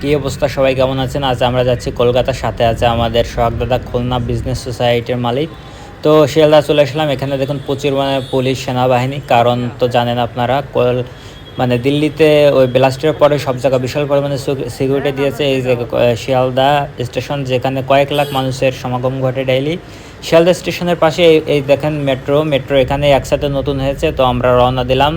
কী অবস্থা, সবাই কেমন আছেন? আজ আমরা যাচ্ছি কলকাতার, সাথে আছে আমাদের সোহাগ দাদা, খুলনা বিজনেস সোসাইটির মালিক। তো শিয়ালদা চলে আসলাম। এখানে দেখুন প্রচুর পুলিশ সেনাবাহিনী, কারণ তো জানেন আপনারা দিল্লিতে ওই ব্লাস্টের পরে সব জায়গায় বিশাল পরিমাণে সিকিউরিটি দিয়েছে। এই যে শিয়ালদা স্টেশন, যেখানে কয়েক লাখ মানুষের সমাগম ঘটে ডেইলি। শিয়ালদা স্টেশনের পাশে এই দেখেন মেট্রো এখানে একসাথে নতুন হয়েছে। তো আমরা রওনা দিলাম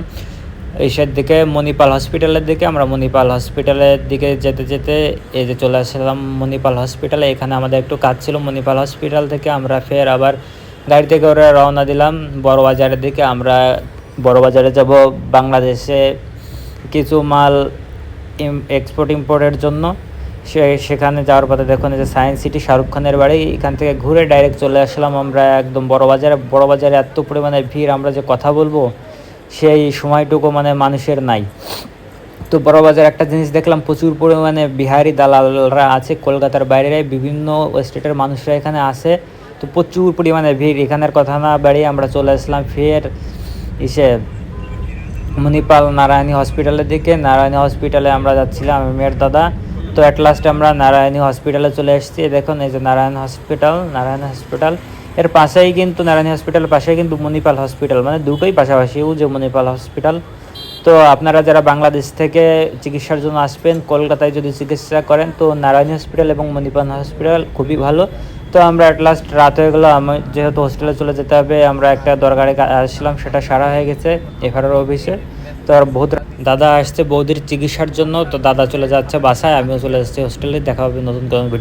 এইসের দিকে, মণিপাল হসপিটালের দিকে। আমরা মণিপাল হসপিটালের দিকে যেতে যেতে এই যে চলে আসলাম মণিপাল হসপিটালে। এখানে আমাদের একটু কাজ ছিল। মণিপাল হসপিটাল থেকে আমরা ফের আবার গাড়িতে করে রওনা দিলাম বড়বাজারের দিকে। আমরা বড়বাজারে যাব বাংলাদেশে কিছু মাল এক্সপোর্ট ইম্পোর্টের জন্য। সেখানে যাওয়ার পথে দেখুন এই যে সায়েন্স সিটি, শাহরুখ খানের বাড়ি। এখান থেকে ঘুরে ডাইরেক্ট চলে আসলাম আমরা একদম বড়বাজারে এত পরিমাণে ভিড়, আমরা যে কথা বলবো সেই সময়টুকু মানুষের নাই। তো বড়বাজার একটা জিনিস দেখলাম, প্রচুর পরিমাণে বিহারি দালালরা আছে, কলকাতার বাইরে বিভিন্ন স্টেটের মানুষরা এখানে আসে। তো প্রচুর পরিমাণে ভিড়। এখানের কথা না বাড়িয়ে আমরা চলে আসলাম ফের মণিপাল নারায়ণী হসপিটালের দিকে। নারায়ণী হসপিটালে আমরা যাচ্ছিলাম, আমি মেয়ের দাদা। তো অ্যাট লাস্ট আমরা নারায়ণী হসপিটালে চলে এসেছি। দেখুন এই যে নারায়ণ হসপিটাল এর পাশেই কিন্তু, নারায়ণী হসপিটালের পাশেই কিন্তু মণিপাল হসপিটাল, দুটোই পাশাপাশি। যে মণিপাল হসপিটাল। তো আপনারা যারা বাংলাদেশ থেকে চিকিৎসার জন্য আসবেন, কলকাতায় যদি চিকিৎসা করেন, তো নারায়ণী হসপিটাল এবং মণিপাল হসপিটাল খুবই ভালো। তো আমরা অ্যাট লাস্ট রাত হয়ে গেলো, আমি যেহেতু হোস্টেলে চলে যেতে হবে, আমরা একটা দরকারে আসছিলাম, সেটা সারা হয়ে গেছে এফআরআর অফিসে। তো আর দাদা আসছে বৌদির চিকিৎসার জন্য। তো দাদা চলে যাচ্ছে বাসায়, আমিও চলে যাচ্ছি হোস্টেলে। দেখা হবে নতুন কোনো ভিডিও।